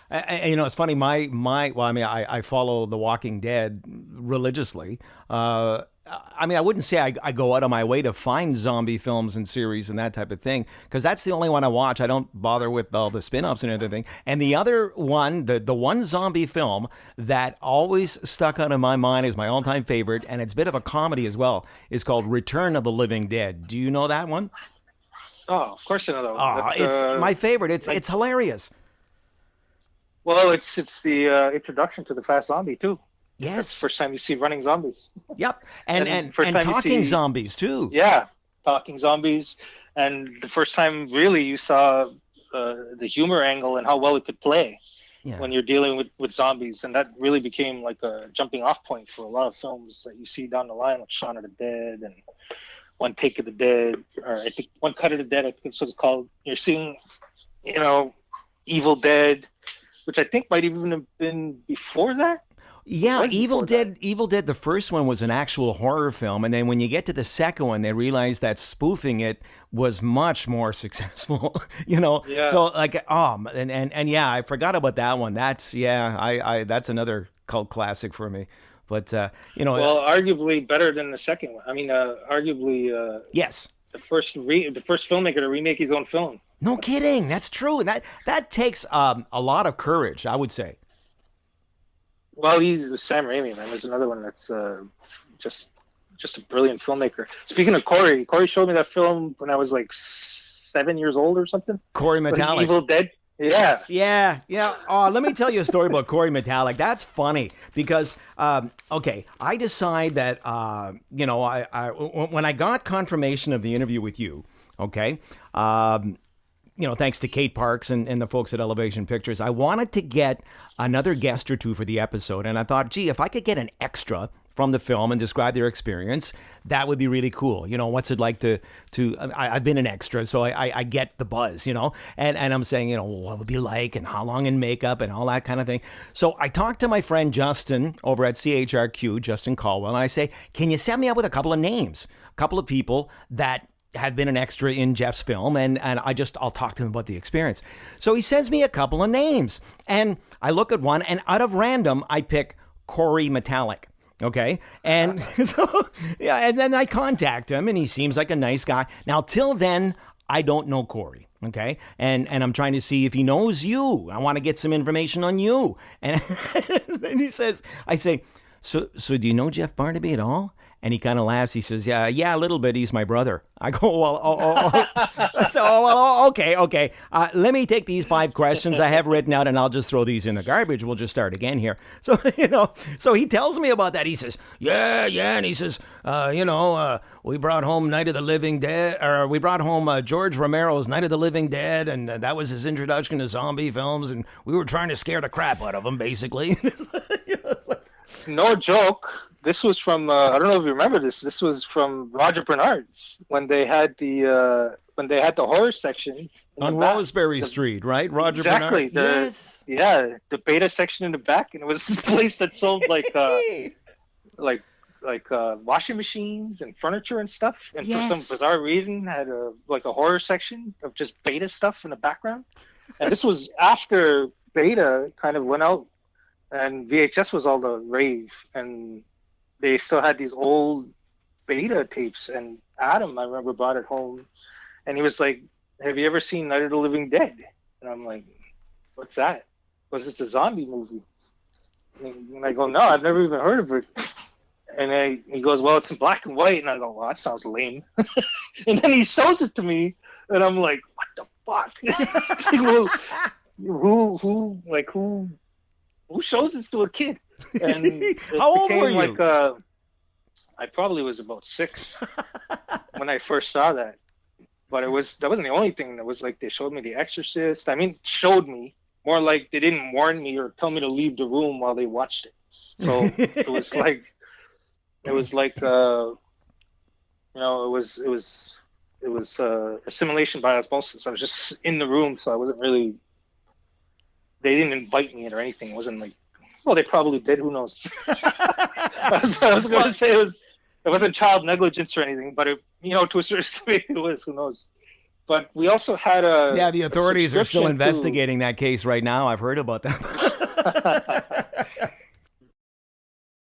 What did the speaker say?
It's funny. Well, I mean, I follow The Walking Dead religiously. I mean, I wouldn't say I go out of my way to find zombie films and series and that type of thing, because that's the only one I watch. I don't bother with all the spin-offs and everything. And the other one, the one zombie film that always stuck out in my mind is my all-time favorite, and it's a bit of a comedy as well, is called Return of the Living Dead. Do you know that one? Oh, of course I know that one. Oh, That's it's my favorite. like It's hilarious. well, it's the introduction to the fast zombie too. That's the Yes. first time you see running zombies, Yep. And and and first and time you talking see zombies too. yeah, talking zombies, and the first time really you saw the humor angle and how well it could play Yeah. when you're dealing with zombies, and that really became like a jumping off point for a lot of films that you see down the line, like Shaun of the Dead and One Take of the Dead, or I think One Cut of the Dead. I think it's what it's called. You're seeing, you know, Evil Dead, which I think might even have been before that. It Yeah, was before that. Evil Dead, the first one was an actual horror film, and then when you get to the second one, they realized that spoofing it was much more successful. Yeah. So like, and yeah, I forgot about that one. That's yeah, I that's another cult classic for me. But Well, arguably better than the second one. I mean, arguably yes, the first filmmaker to remake his own film. no kidding, that's true. That takes a lot of courage, I would say. Well, he's Sam Raimi, man. There's another one that's just just a brilliant filmmaker. Speaking of Corey showed me that film when I was like 7 years old or something. Corey But in Metallic. Evil Dead, yeah. Yeah, yeah. Oh, let me tell you a story about Corey Metallic. That's funny because, okay, I decide that, when I got confirmation of the interview with you, okay, thanks to Kate Parks and the folks at Elevation Pictures, I wanted to get another guest or two for the episode. And I thought, gee, if I could get an extra from the film and describe their experience, that would be really cool. What's it like I've been an extra, so I get the buzz, and I'm saying, what it would be like and how long in makeup and all that kind of thing. So I talked to my friend Justin over at CHRQ, Justin Caldwell, and I say, can you set me up with a couple of names, a couple of people that had been an extra in Jeff's film, and I'll talk to them about the experience. So he sends me a couple of names, and I look at one, and out of random, I pick Corey Metallic. Okay. And so, yeah, and then I contact him and he seems like a nice guy. Now, till then, I don't know Corey. Okay. And I'm trying to see if he knows you. I want to get some information on you. And then I say, so do you know Jeff Barnaby at all? And he kind of laughs. He says, yeah, a little bit. He's my brother. I go, well, okay. Let me take these 5 questions I have written out and I'll just throw these in the garbage. We'll just start again here. So, so he tells me about that. He says, yeah. And he says, we brought home Night of the Living Dead, or we brought home George Romero's Night of the Living Dead. And that was his introduction to zombie films. And we were trying to scare the crap out of him, basically. It's like, No joke. This was from I don't know if you remember this. This was from Roger Bernard's when they had the horror section in the on back. Roseberry Street, right? Roger Exactly. Bernard. Yes. The beta section in the back, and it was this place that sold like washing machines and furniture and stuff. And for Yes. some bizarre reason, had a horror section of just beta stuff in the background. And this was after beta kind of went out, and VHS was all the rave, and they still had these old beta tapes. And Adam, I remember, brought it home, and he was like, "Have you ever seen Night of the Living Dead?" And I'm like, "What's that?" Was it a zombie movie? And I go, "No, I've never even heard of it." And he goes, "Well, it's in black and white." And I go, "Well, that sounds lame." And then he shows it to me, and I'm like, "What the fuck?" It's like, well, who shows this to a kid? And it How old became were you? like I probably was about 6 when I first saw that. But that wasn't the only thing. That was like they showed me The Exorcist. I mean, showed me more like they didn't warn me or tell me to leave the room while they watched it. So it was like it was assimilation by osmosis. I was just in the room, so I wasn't really. They didn't invite me in or anything. It wasn't like, well, they probably did. Who knows? I was going to say it wasn't child negligence or anything, but to a certain extent it was. Who knows? But we also had a Yeah, the authorities are still subscription to- investigating that case right now. I've heard about that.